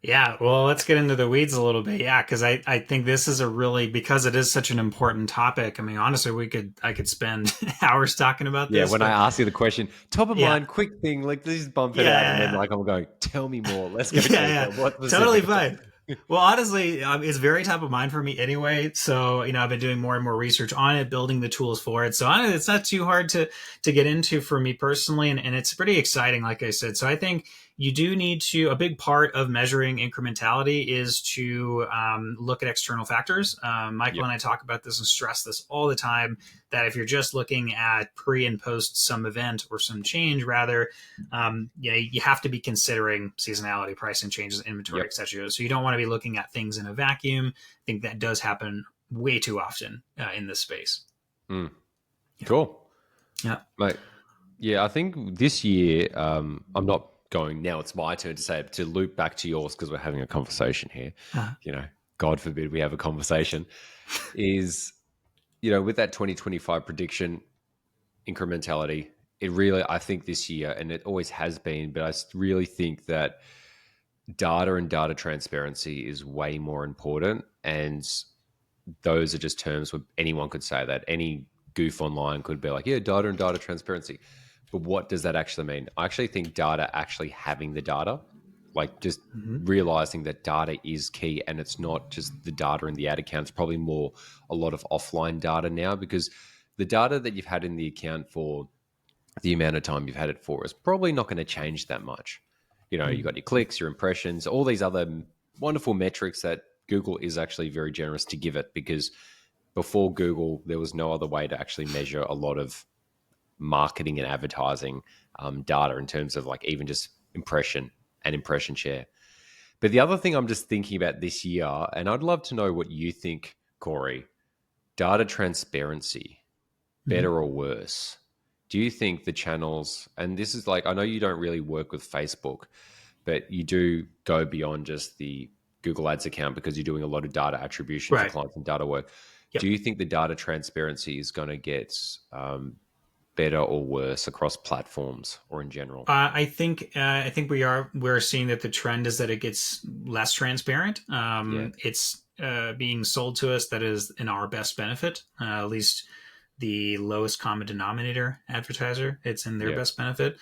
Yeah, well, let's get into the weeds a little bit. Yeah, because I think this is a really, because it is such an important topic. I mean, honestly, I could spend hours talking about Yeah, this, when I but ask you the question, top of yeah, mind, quick thing, like just bump it out, and then yeah, like I'm going, tell me more. Let's go yeah, deeper. yeah, What totally specifically? fine. Well, honestly, it's very top of mind for me anyway. So, I've been doing more and more research on it, building the tools for it. So, it's not too hard to get into for me personally, and it's pretty exciting, like I said. So, I think you do need to. A big part of measuring incrementality is to look at external factors. Michael Yep. and I talk about this and stress this all the time. That if you're just looking at pre and post some event or some change, rather, you have to be considering seasonality, pricing changes, inventory, Yep. etc. So you don't want to be looking at things in a vacuum. I think that does happen way too often in this space. Mm, Yeah, cool, yeah, mate. Yeah, I think this year, I'm not going now. It's my turn to say it, to loop back to yours because we're having a conversation here. uh, You know, God forbid we have a conversation. Is with that 2025 prediction incrementality, it really, I think this year, and it always has been, but I really think that data and data transparency is way more important. And those are just terms where anyone could say that. Any goof online could be like, yeah, data and data transparency. But what does that actually mean? I actually think data, actually having the data, like just mm-hmm. realizing that data is key, and it's not just the data in the ad account. It's probably more a lot of offline data now, because the data that you've had in the account for the amount of time you've had it for is probably not going to change that much. You got your clicks, your impressions, all these other wonderful metrics that Google is actually very generous to give it, because before Google, there was no other way to actually measure a lot of marketing and advertising data in terms of like even just impression and impression share. But the other thing I'm just thinking about this year, and I'd love to know what you think, Cory, data transparency, Mm-hmm. better or worse? Do you think the channels, and this is like, I know you don't really work with Facebook, but you do go beyond just the Google Ads account because you're doing a lot of data attribution for Right. clients and data work. Do Yep. you think the data transparency is going to get better or worse across platforms or in general? I think we're seeing that the trend is that it gets less transparent. Yeah, It's being sold to us that is in our best benefit, at least the lowest common denominator advertiser. It's in their yeah. best benefit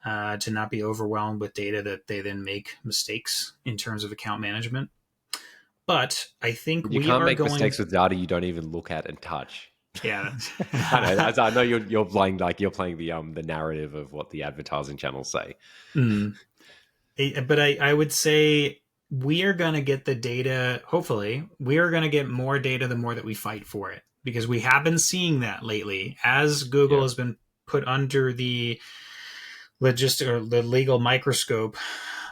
to not be overwhelmed with data that they then make mistakes in terms of account management. But I think But you we can't are make going. mistakes with data you don't even look at and touch. Yeah. I know. I know you're playing like you're playing the narrative of what the advertising channels say. Mm. But I would say we are going to get the data. Hopefully, we are going to get more data the more that we fight for it, because we have been seeing that lately as Google Yeah, has been put under the logistic or the legal microscope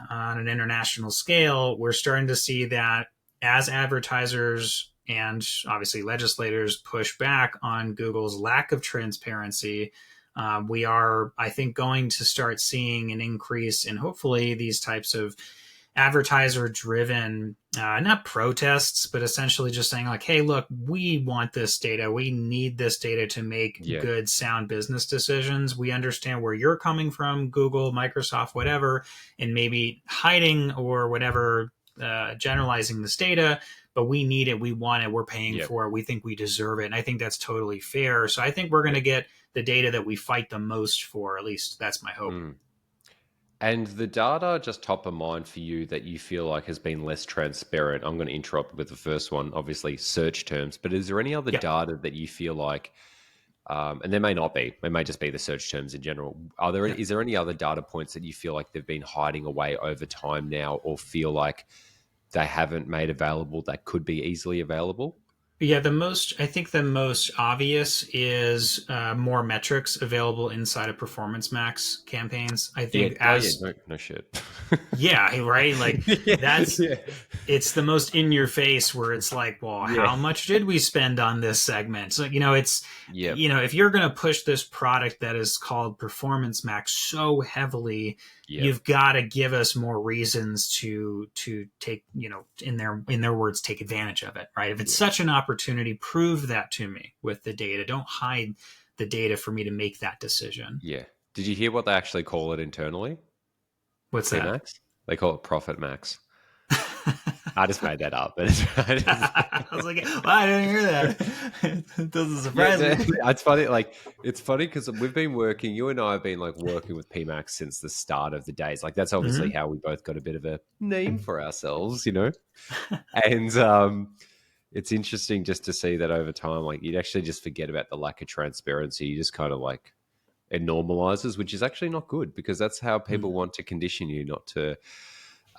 on an international scale. We're starting to see that as advertisers and obviously legislators push back on Google's lack of transparency, we are, I think, going to start seeing an increase in hopefully these types of advertiser driven not protests, but essentially just saying like, hey, look, we want this data, we need this data to make yeah, good sound business decisions. We understand where you're coming from, Google, Microsoft, whatever, and maybe hiding or whatever, generalizing this data, but we need it, we want it, we're paying yeah. for it, we think we deserve it, and I think that's totally fair. So I think we're going Yeah. to get the data that we fight the most for, at least that's my hope. Mm. And the data just top of mind for you that you feel like has been less transparent. I'm going to interrupt with the first one, obviously search terms, but is there any other Yeah. data that you feel like, and there may not be, it may just be the search terms in general. Yeah. Is there any other data points that you feel like they've been hiding away over time now, or feel like they haven't made available that could be easily available? Yeah, I think the most obvious is more metrics available inside of Performance Max campaigns. I Yeah. think Oh, yeah. as, No, no shit. yeah, right. Like Yeah. that's, Yeah. it's the most in your face where it's like, well, Yeah. how much did we spend on this segment? So, it's, Yep. if you're going to push this product that is called Performance Max so heavily, Yep. you've got to give us more reasons to take, in their words, take advantage of it, right? If it's Yeah. such an opportunity, prove that to me with the data. Don't hide the data for me to make that decision. Yeah. Did you hear what they actually call it internally? What's that? PMax? They call it Profit Max. I just made that up. But I was like, well, I didn't hear that. It doesn't yeah, surprise me. it's funny. Like it's funny because we've been working. You and I have been like working with PMAX since the start of the days. Like that's obviously Hmm. how we both got a bit of a name for ourselves, you know. And it's interesting just to see that over time, like you'd actually just forget about the lack of transparency. You just kind of like it normalizes, which is actually not good because that's how people want to condition you not to,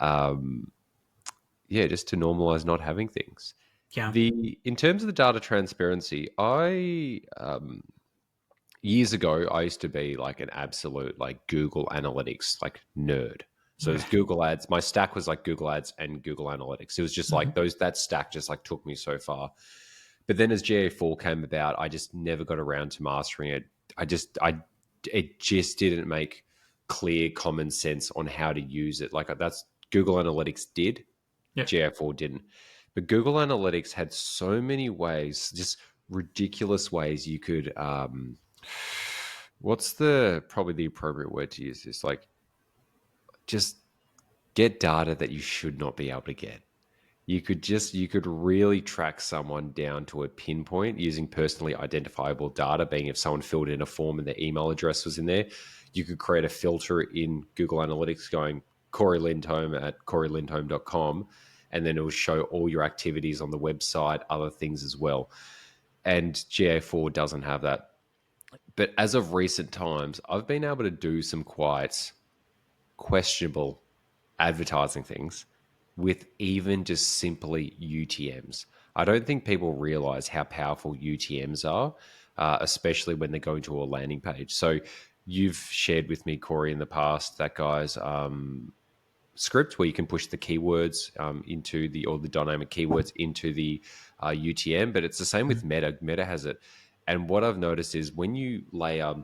um, yeah, just to normalize not having things. Yeah. The in terms of the data transparency, I years ago I used to be like an absolute like Google Analytics like nerd. So it was Google Ads. My stack was like Google Ads and Google Analytics. It was just like Hmm. those that stack just like took me so far. But then as GA4 came about, I just never got around to mastering it. I it just didn't make clear common sense on how to use it. Like that's Google Analytics did, Yep. GA4 didn't. But Google Analytics had so many ways, just ridiculous ways you could what's the probably the appropriate word to use this? Like just get data that you should not be able to get. You could really track someone down to a pinpoint using personally identifiable data, being if someone filled in a form and their email address was in there. You could create a filter in Google Analytics going Cory Lindholm at corylindholm.com, and then it will show all your activities on the website, other things as well. And GA4 doesn't have that. But as of recent times, I've been able to do some quite questionable advertising things with even just simply UTMs. I don't think people realize how powerful UTMs are, especially when they're going to a landing page. So you've shared with me, Cory, in the past that guy's script where you can push the keywords into the or the dynamic keywords into the UTM, but it's the same with Meta. Meta has it, and what I've noticed is when you layer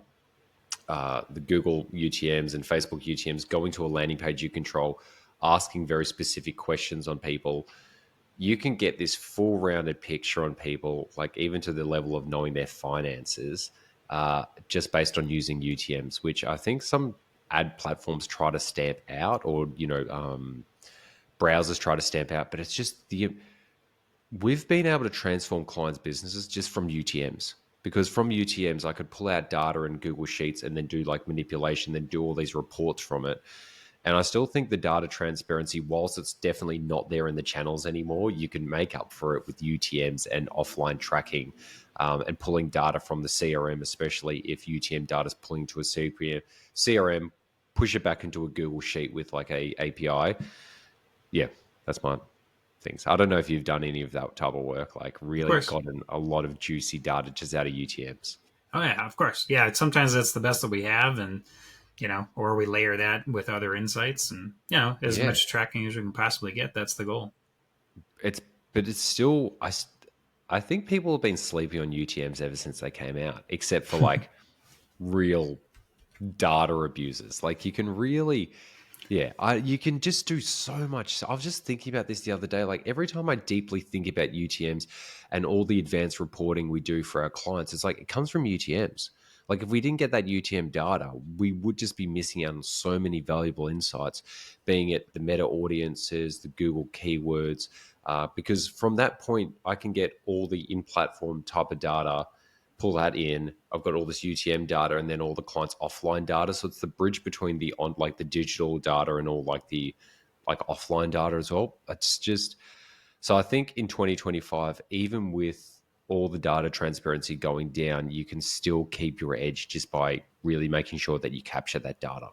the Google UTMs and Facebook UTMs going to a landing page you control, asking very specific questions on people, you can get this full rounded picture on people, like even to the level of knowing their finances, just based on using UTMs, which I think some ad platforms try to stamp out, or browsers try to stamp out. But it's just the we've been able to transform clients' businesses just from UTMs. Because from UTMs, I could pull out data in Google Sheets and then do like manipulation, then do all these reports from it. And I still think the data transparency, whilst it's definitely not there in the channels anymore, you can make up for it with UTMs and offline tracking and pulling data from the CRM, especially if UTM data is pulling to a CRM, push it back into a Google Sheet with like a API. Yeah, that's my things. I don't know if you've done any of that type of work, like Of really course. gotten a lot of juicy data just out of UTMs. Oh yeah, of course. Yeah, sometimes that's the best that we have, and or we layer that with other insights, and as Yeah, much tracking as we can possibly get. That's the goal. it's but it's still I think people have been sleeping on UTMs ever since they came out, except for like real data abusers. Like you can really, yeah, you can just do so much. I was just thinking about this the other day. Like every time I deeply think about UTMs and all the advanced reporting we do for our clients, it's like it comes from UTMs. Like if we didn't get that UTM data, we would just be missing out on so many valuable insights, being it the meta audiences, the Google keywords, because from that point, I can get all the in-platform type of data, pull that in. I've got all this UTM data and then all the clients' offline data. So it's the bridge between the on like the digital data and all like the like offline data as well. It's just so I think in 2025, even with all the data transparency going down, you can still keep your edge just by really making sure that you capture that data.